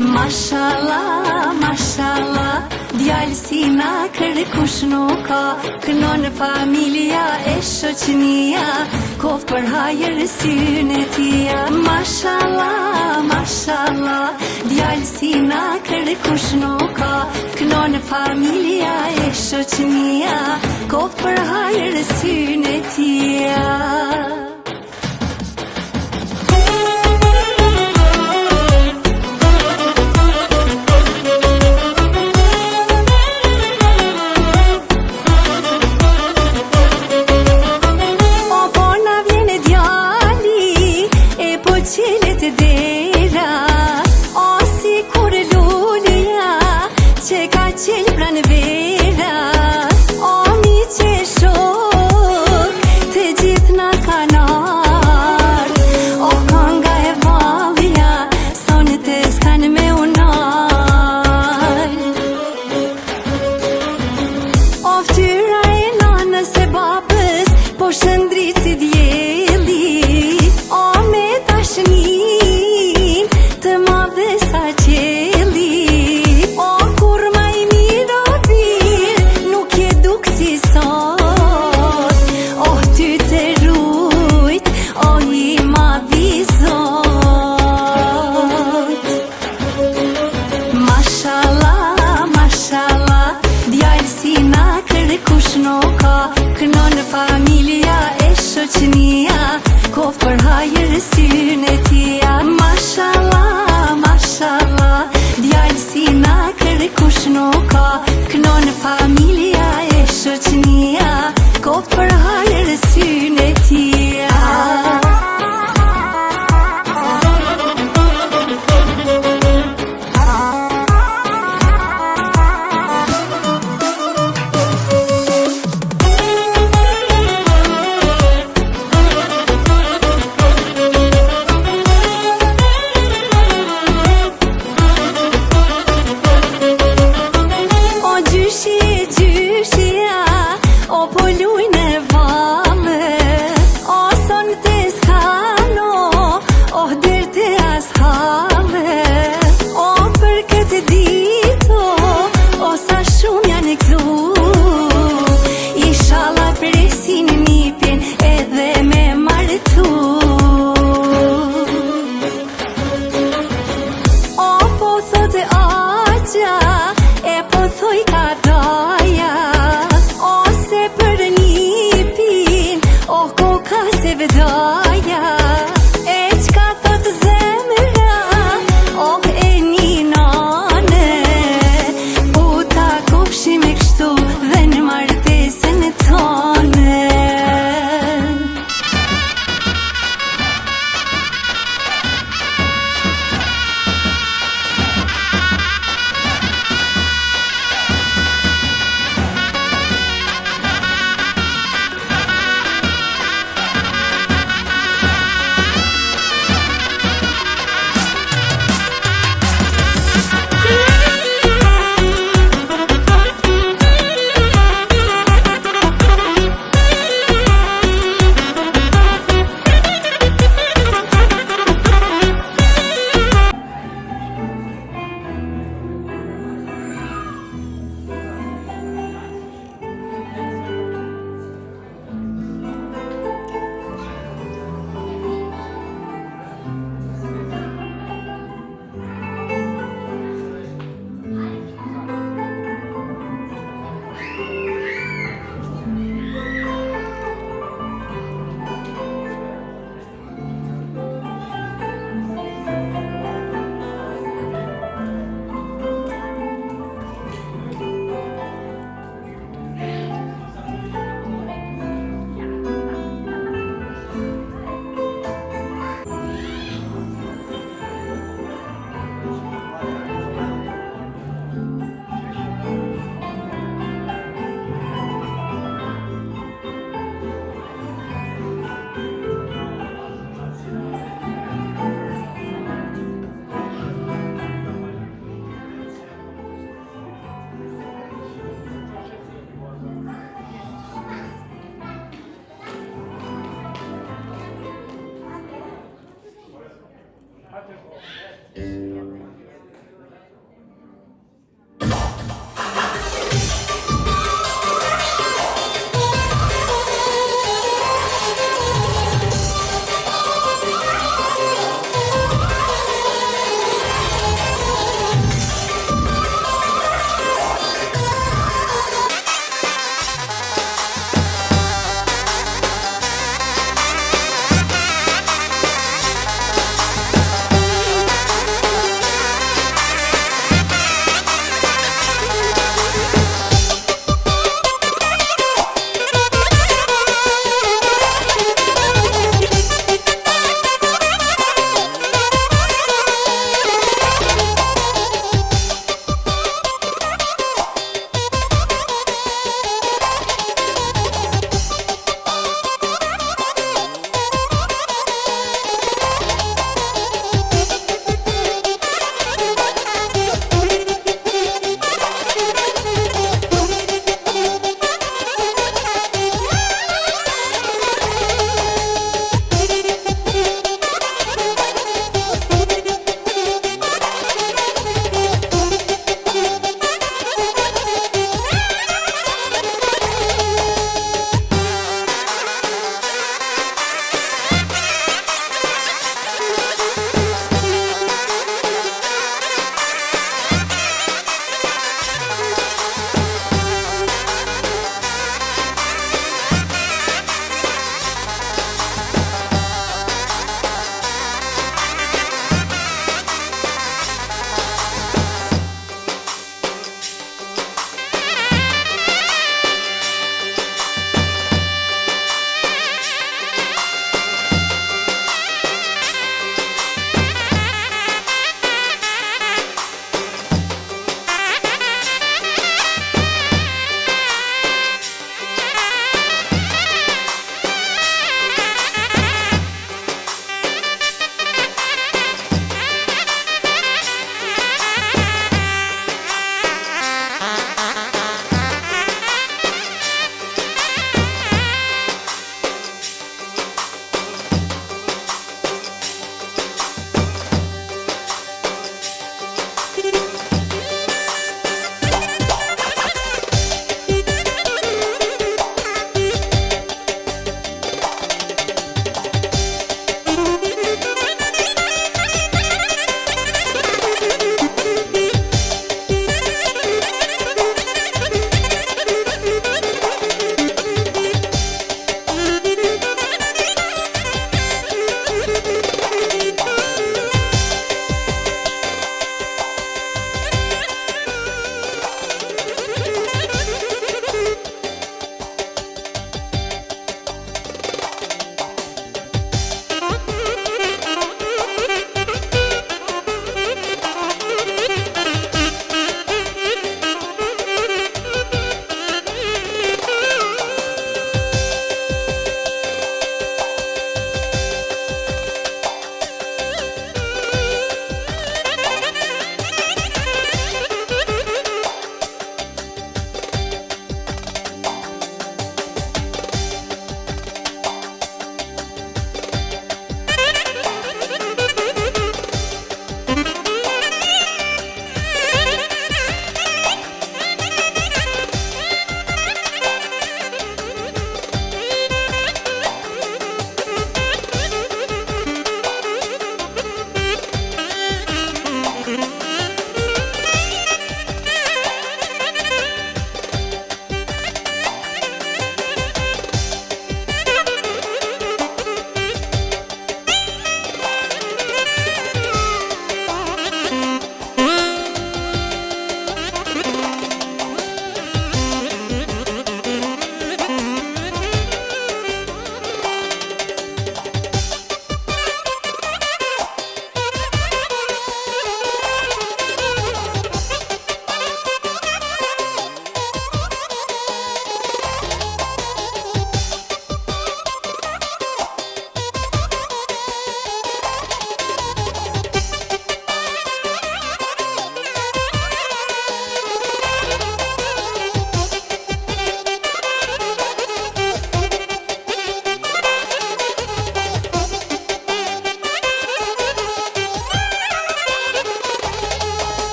Mashallah, mashallah, djalë si na kërkush nuk ka, kënon familja e shoqënia, kof për hajër syne tia. Mashallah, mashallah, djalë si na kërkush nuk ka, kënon familja e shoqënia, kof për hajër syne tia.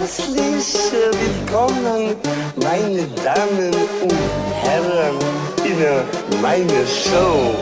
Herzlich willkommen, meine Damen und Herren, in meine Show.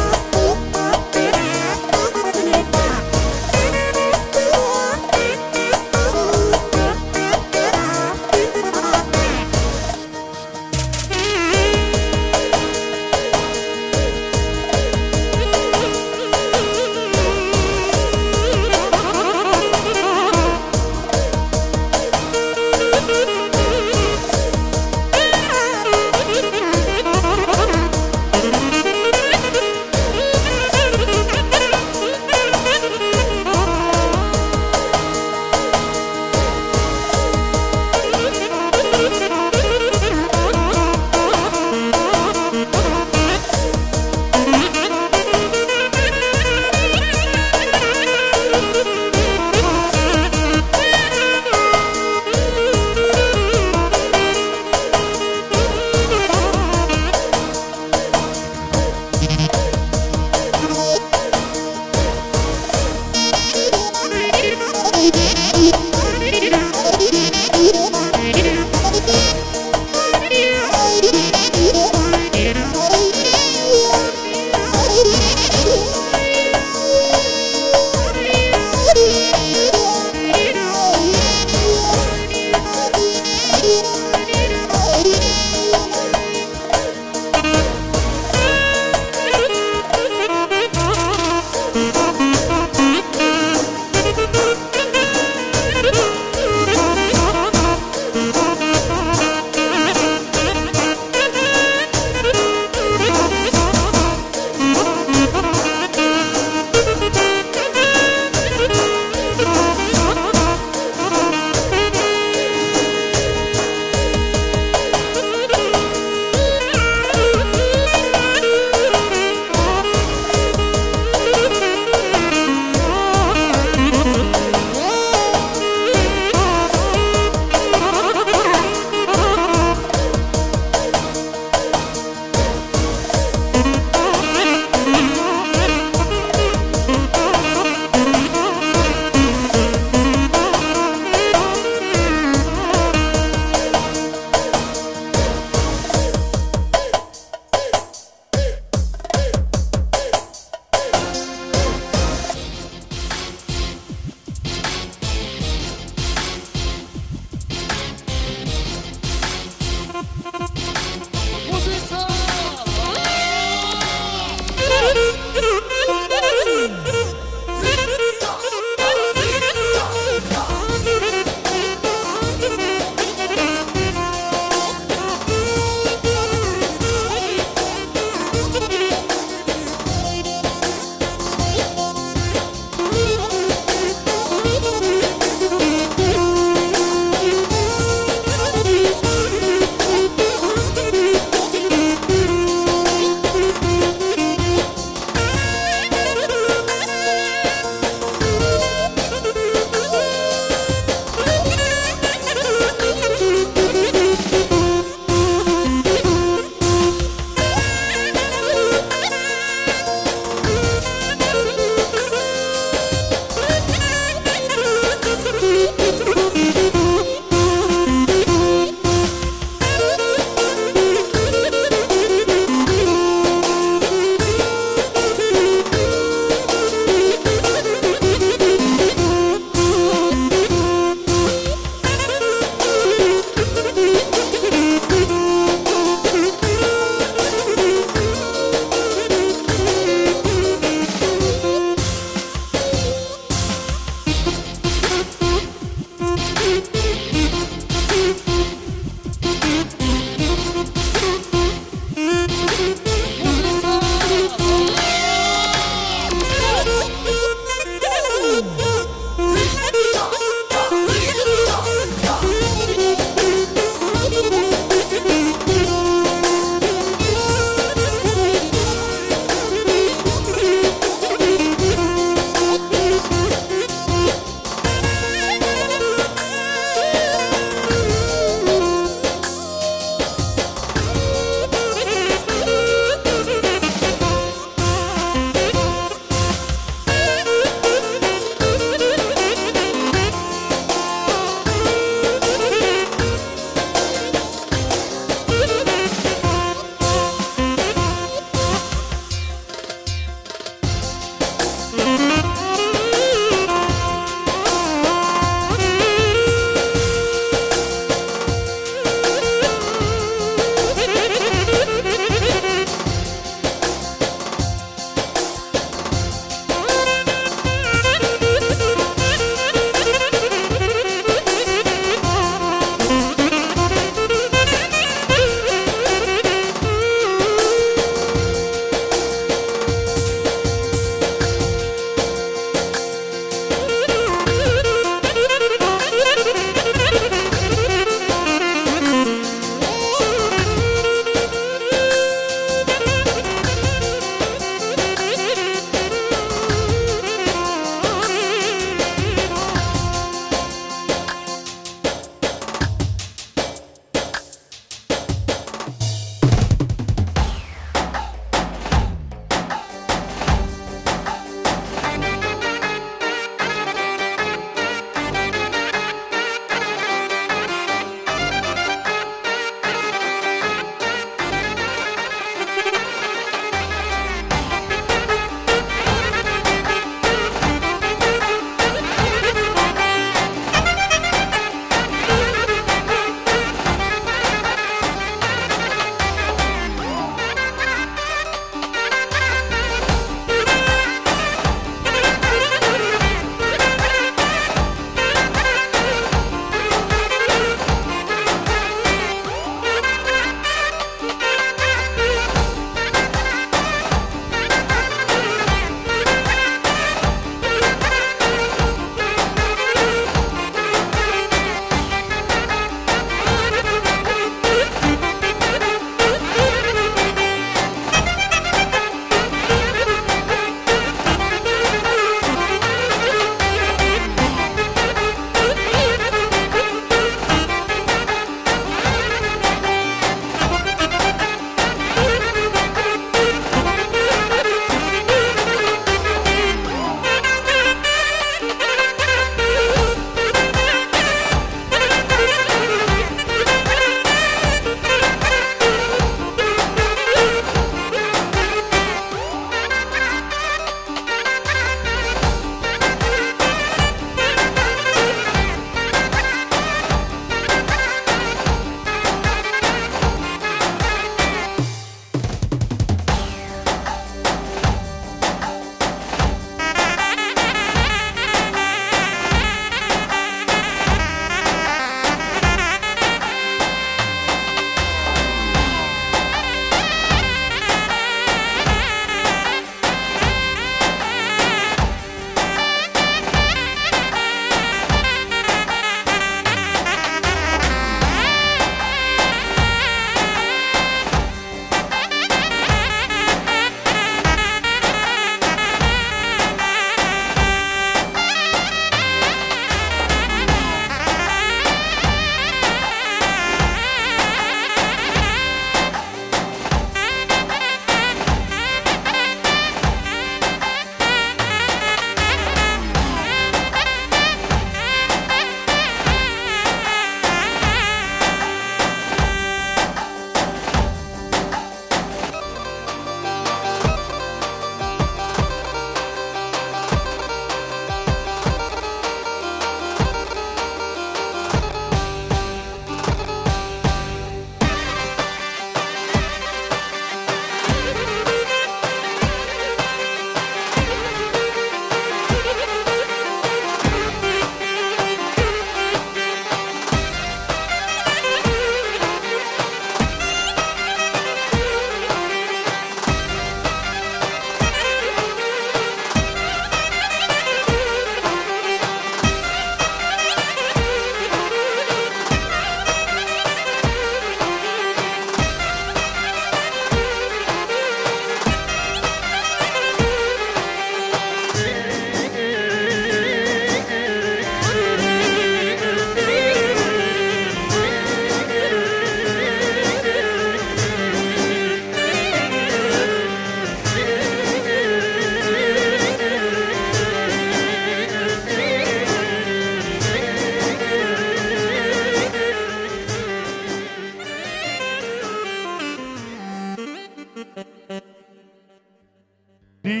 mi.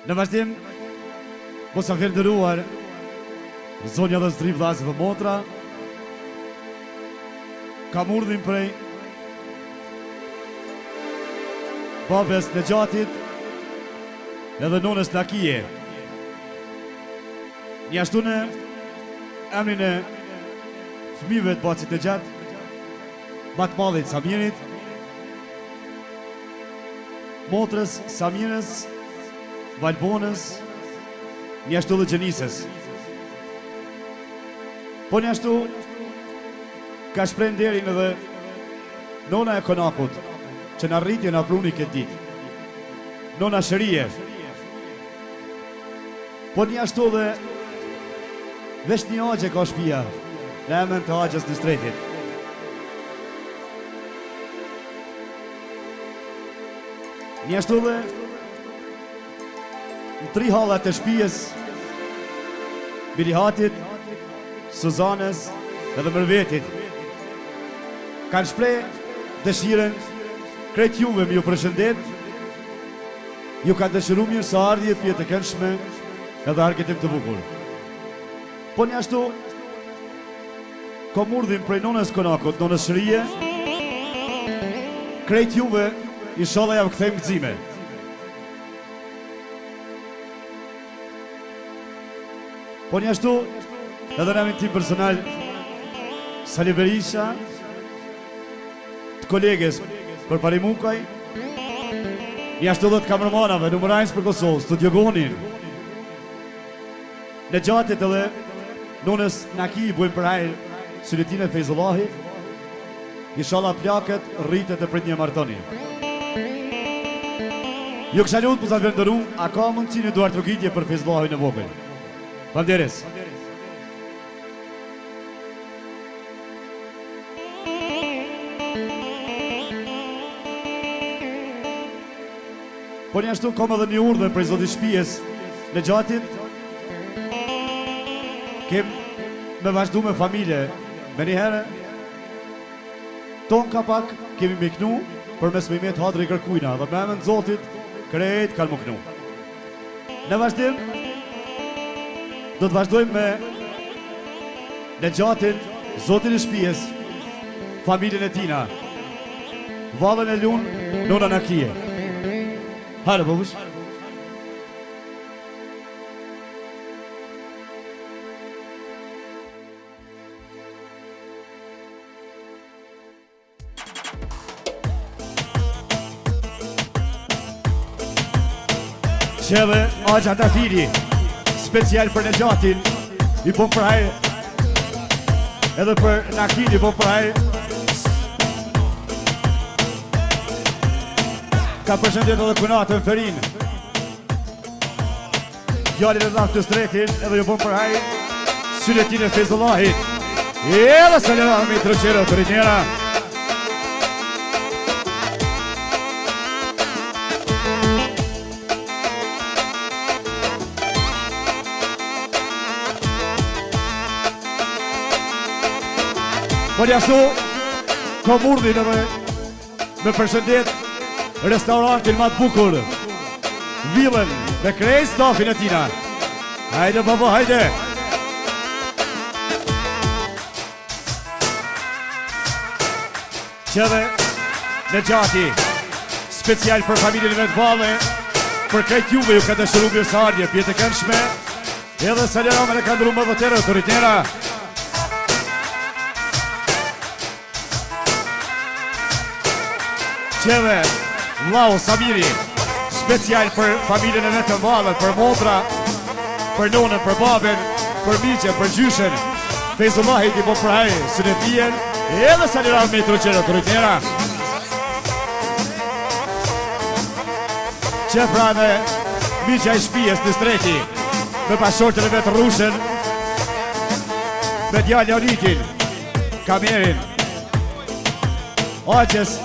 Në vazhdim, mosafir nderuar, zonja dhe zotëri vëllezër dhe motra, kam urdhën prej babes Nexhatit edhe nonës Nakie. Njashtu në emrin e fëmijëve të Bacit Nexhat, matë madhit Samirit, motrës Samirës, Valbonës, njashtu dhe Gjenisës. Po njashtu ka shpreh nderin edhe nona e Konakut, që në rritje në pruni këtë ditë. Nona Shërije. Po njashtu dhe vesh një agje ka shpia, në emën të agjes në stretit. Njashtu dhe në 3 hallat e shtëpisë, Bilihatit, Suzanës edhe Mërvetit, kanë shpreh dëshiren krejt juve më ju përshëndet, ju kanë dëshiru mirë së ardhje pje të këndshme edhe argjetim të bukur. Po njashtu, kom urdhën prej nonës Konakut, nonës Shërije, krejt juve, inshallah ja kthejmë gëzime. Po njashtu, edhe në emrin tim personal, Sali Berisha, të koleges për Parimukaj, njashtu dhe të kamermanave, numërajnës për Kosovë, Studio Gonin, Nexhatit edhe nonës Naki bujmë për hajrë Synetin e Fejzullahi, inshallah plakët rritet e prit një martoni. Ju kësha lutë për sa vendëru, a ka mundësi një duart rukitje për Fejzullahi në vogël? Falënderes. Po njashtu kom edhe një urdhë prej zotit shtëpisë Nexhatit. Kem me vazhdu me familje, me njëherë ton ka pak kemi me knu për mes Mehmet Hadri Kërkujna dhe me emën zotit krejt kanë më knu. Në vazhdim do të vazhdojmë me Nexhatin, zotin e shtëpisë, familjen e tina, vallën e lun, nona Nakie. Hajde babush. Qeve Agja Tafiri, special për Nexhatin, i bom për hajë, edhe për Nakin i bom për hajë. Ka përshëndet edhe kunatën Ferin, djalin e dhakë të stretin, edhe ju bom për hajë, Synetin e Fejzullahit, edhe salami të rëqero të rinjera. Po njashtu, kom urdhën edhe me përshëndet restorantin ma të bukur, Villën me krejt stafin e tina. Hajde baba, hajde! Qeve Nexhati, special për familjen e Vetvalle, për krejt juve ju ka dëshiru mirë së ardhje, pjetë e këndshme, edhe saleramen e ka ndëru më vëtere të ritnera. Qeve Vlau Samiri, special për familjen e vetë Vallet, për motra, për nonën, për babën, për miqen, për gjyshen, Fejzullahit i po praj Synetien, edhe saliran me i troqere të rritnera. Qefra dhe miqja i shpijes në streti, me pashortën e vetë Rushen, me djallë Onitin, Kamerin, Agjes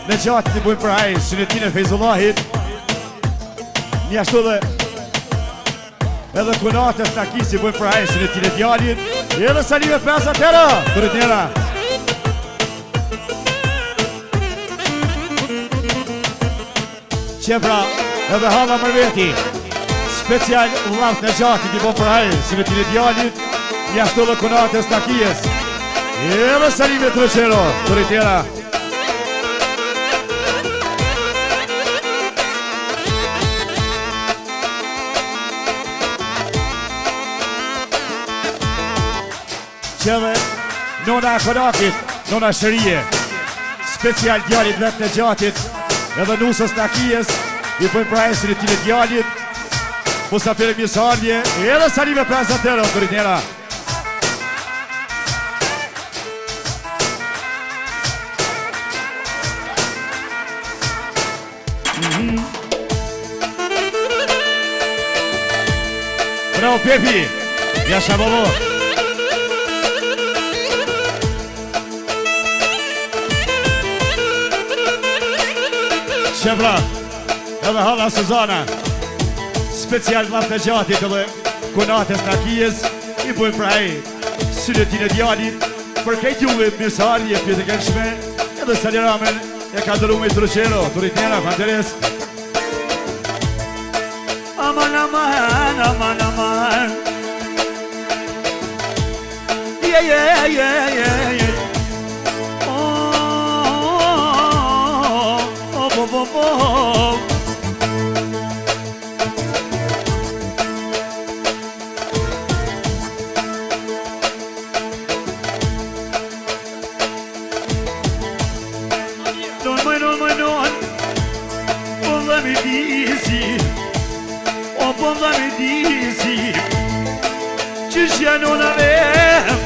Nexhatit i bujmë për hajë Synetin e Fejzullahit, njashtu dhe edhe kunatës Nakis i bujmë për hajë Synetin e djallit, edhe salime 5 atëra të rritnera. Qefra edhe halla mërveti. Special vllaut në gjatit i bo për hajë, si me tine djallit, mjashtu dhe kunatës takijes. Edhe Salime Troqero, Toritera. Qeve nona Kodakit, nona Shërije. Special djallit vetë në gjatit, edhe nusës takijes, i pojnë prajesin e tine djallit. Musafiri Misardje, edhe Salime Prezatero, Toritera. Bravo Pepi, jasha bobo. Qefra, edhe halla Suzana. Special vllaut në gjatit edhe kunatës takijes, i bujnë praj synetin e djallit, për kejt juve mirësarje pjetë e kënshme, edhe saliramen e ka dëru me Troqero, Toritera, Fanteres. Aman, aman, aman, aman. Yeah. Oh. Po dhe me disi qysh janona vem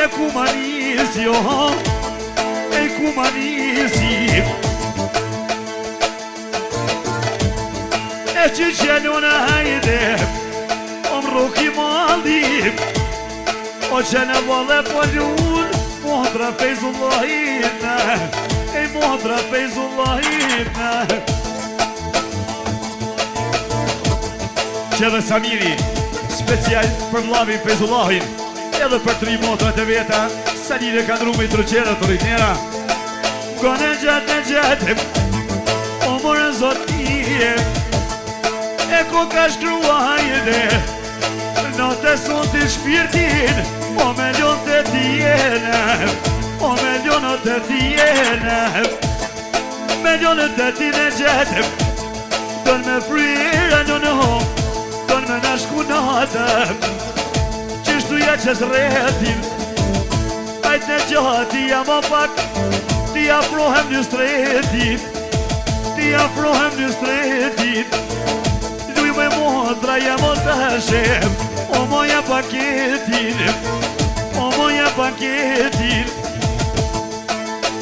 e ku ma nisi e ku ma nisi e qysh janona hajde mruki maldi o që në vëlle po ljun Mohdra Fejzullahina e Mohdra Fejzullahina që dhe Samiri, special për vllavi Fejzullahin, edhe për 3 motrat e veta, Salire ka ndru me Troqero, Toritera. Gone gjatë, o mërë zotije, e ko ka shkrua hajde, në të son të shpirtin, o milion të tjene, o milionët të tjene, milionët të tjene gjatë, dën me frira në Don me nashku natëm Qishtu ja qes retin Ajt në gjati jam o pak Ti afrohem një stretin Ti afrohem një stretin Luj me motra jam o tashem O moja paketin O moja paketin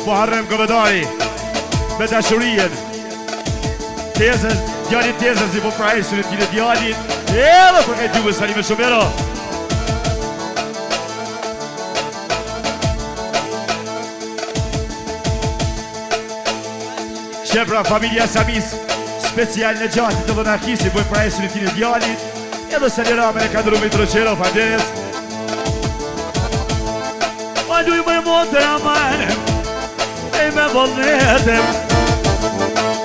Po harrem këvedari Me dashurien Tezës, djallit tezës i po prajsën e tine djallit edhe për këtë juve Salime Shumero. Qefra, familja Samis, special në gjatit të Dhonakis i bojnë prajsën e tine djallit edhe salirame e ka ndru me Troqero, Fanteres. Ma duj me motë amane e me volnetem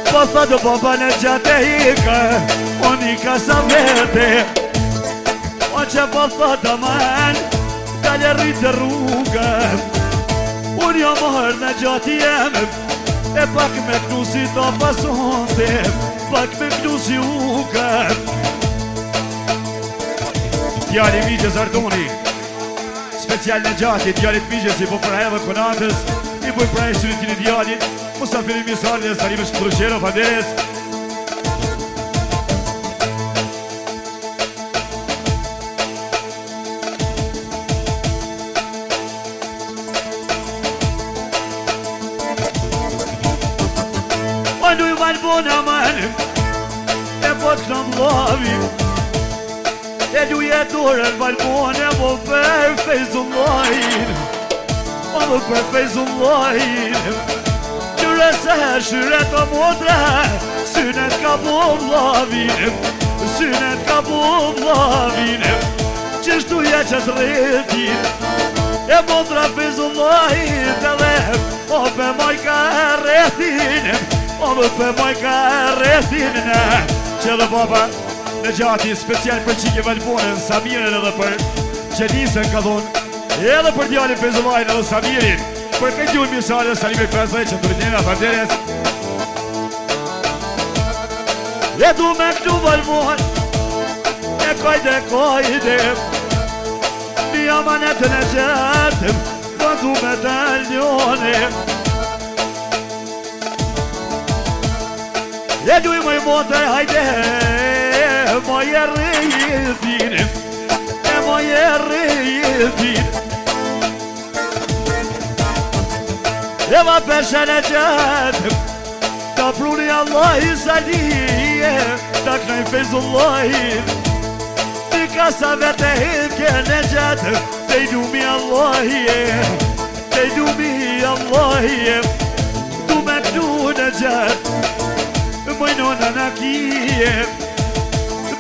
Po thëtë baba në gjatë e hika O nika sa vete O që po thëtë aman Dalë rritë rrugë Unë jo mërë në gjatë jeme E pak me knusi të pasonte Pak me knusi uke Djali Migjes Ardoni Special në gjatë djalit Migjes i po për edhe konatës I boj pra e syritin e djalit Musafiri Misardje, Salime Troqero, Fanteres. O nuj valbona manë E pot kënëm lavi E luje dorën valbona Po për Fejzullahin O për Fejzullahin Qyre se shyre të motra Synet ka po vlavin Synet ka po vlavin Qështu ja qës rretin E motra Fejzullahin Të dhe O pe maj ka rretin O më për moj ka rrethin në që dhe baba në gjati special për qike Valponën, Samirin edhe për Gjenisën ka thonë, edhe për djalin Pezullajnë edhe Samirin, për këtë gjurë mjësare, Salimi Pesaj që të rritnina Farderes. E du me këtu Valpon, e kajde, mi amanetën e gjetëm, pa du me taljone. E du i mëj motër, hajde, moj e rrithin, moj e rrithin. E va peshen e gjetëm, ta pruni Allah i salije, ta knaj Feyzullahin. Një kasave të himke në gjetëm, te i dumi Allahije, te i dumi Allahije. Du me këtu në gjetëm, moj nona në kije,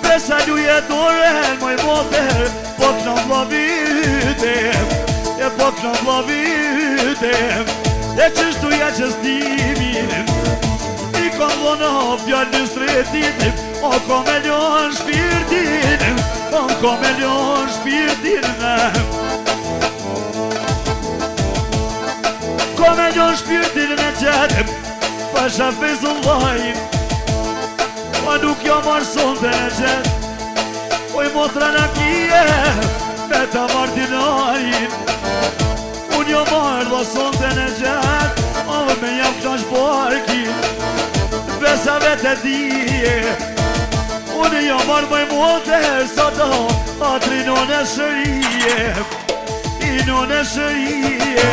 besa duje doren, moj motër, po kënë vlavitem, e po kënë vlavitem, e qështu ja qëstimin, i kom vona fjallë në stretitim, o kom e ljon shpirtin, o kom e ljon shpirtin, kom e ljon shpirtin në gjetëm, pasha Feyzullahin. Ma nuk jo marë sonde në gjetë, oj motra në kije, me ta marë dinarin. Unë jo marë dhe sonde në gjetë, ove me jam knash barkin, besave të dije. Unë jo marë mëj moter, sa do, atri në në shërije, i në në shërije.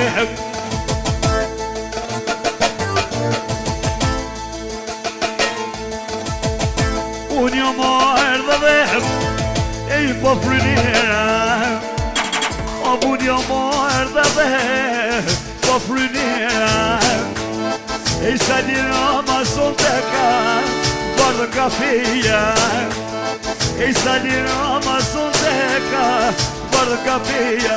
Unë jo marrë dhe dhem, e i po frynira. O unë jo marrë dhe dhem, po frynira. E i salira ma son të ka, bardë kafeja. E i salira ma son të ka, bardë kafeja.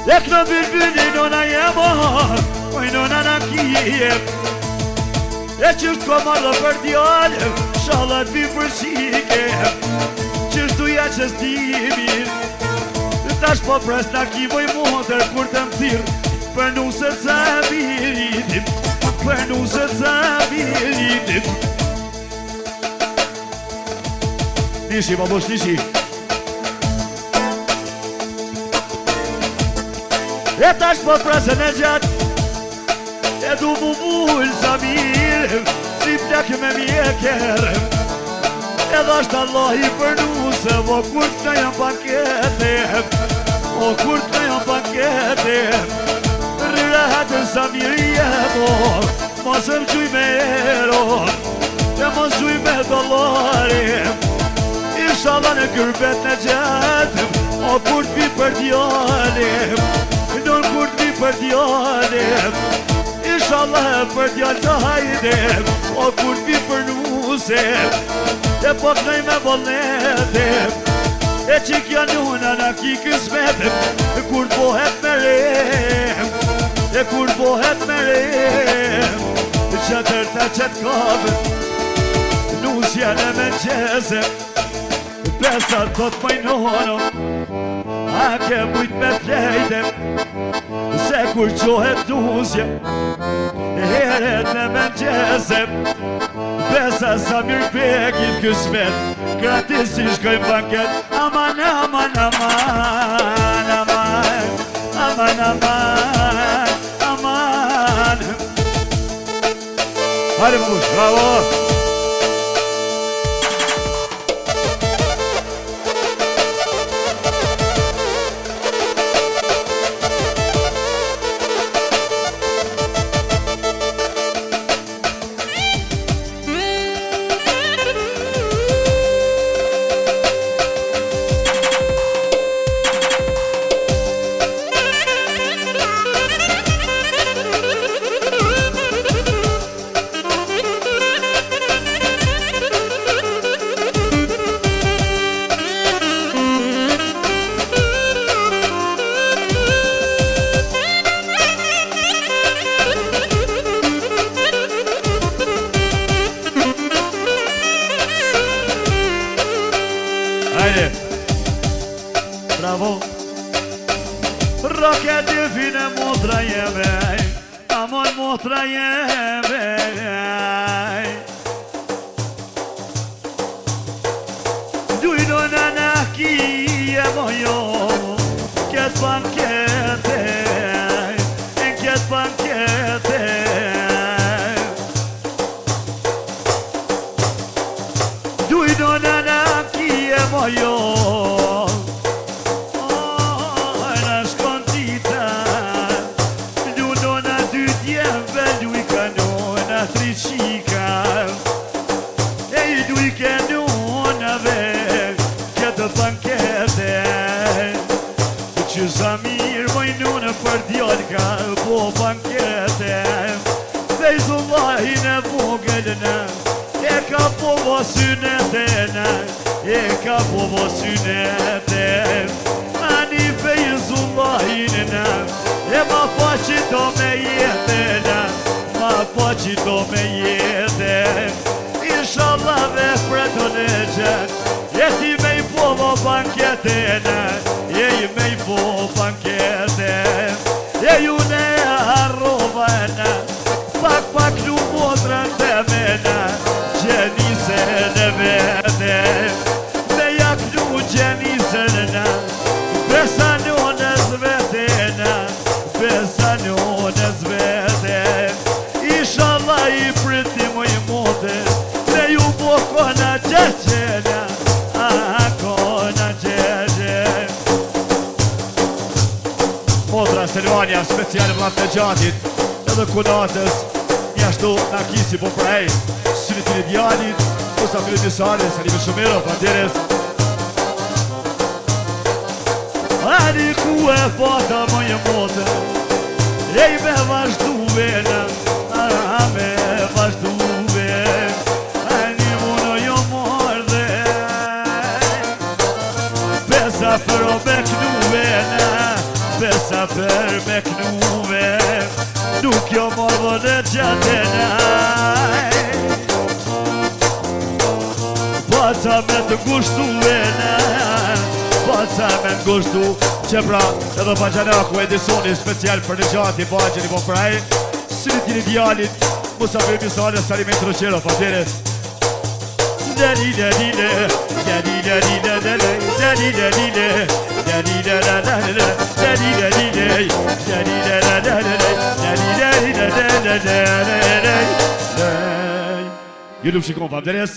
E kënë bilbili nona jemar, oj nona në kijem. E qështë ko marrë për djallëm, shalat vi për shikem. Qështu ja qëstimin, tash po pres në kivoj motër kur të mthirë, për nusët sa miritim, për nusët sa miritim. Nishi, babosh, nishi. E tash po presën e gjatë, e du mu mullë sa mirë, si plek me mjekerë. E dhasht Allah i për nusëm, o kur të jam paketem, o kur të jam paketem. Rrehetën sa mirë jemor, mos më gjuj me eron, e mos gjuj me dollarim. Inshallah në kërbet në gjetëm, o kur të vi për djallim, non kur t'vi për djallim, inshallah për djall të hajdem, o kur t'vi për nusem, e po knaj me volnetem, e qik januna në ki kësmetem, kur t'bohet me rem, e kur t'bohet me rem, qëtër të qëtë kabën, nusja në me qesem, pesat të të majnono, a ke mujt me flejtem, se kur qohet nusje, heret në mëngjesem, besa sa mirë pekit kësmet, gratis i shkojmë banket, aman, aman, aman, aman, aman, aman, aman. Hajde mamush, bravo! Bravo. Roket e fine motra jeme, amon motra jeme. Dujno në në kije mojo, këtë bankete, këtë bankete. Dujno në në kije mojo, që sa mirë mojnune për djallka po bankete. Fejzullahin e vogelne e ka po vosynetene, e ka po vosynete. Ani fejzullahin e ma pa qito me jetene, ma pa qito me jetene. Inshallah dhe preto në gjenë, jeti me I povo banketene, je I me I po bankete. Je ju ne arrovene, pak lu motrën të mene, gjenisën e vete. Me jak lu gjenisën e besa në zvetene, besa në zvete. Inshallah I priti moj mote, ne ju po kona gjegjene, kona gjegje. Motra Selvania, speciale vlatë të gjatit, edhe kunatës, njashtu në kisi po prej, synitin e djalit, posa filit një sale, Salime Shumero, Panderes. Ani ku e pata mëjë mote, e I me vazhduve në, me vazhduve, ani muno jo morde, besa për o me knuve në, besa për me knuve, nuk jo mordë në gjatena. Paca me të ngushtuve në, paca me të ngushtu, që pra edhe Bajanaku edisoni special për në gjati Bajani po praj, synitin I djalit, Musa për misale Salime Troqero, Panderes. Ju nuk shikon, Panderes.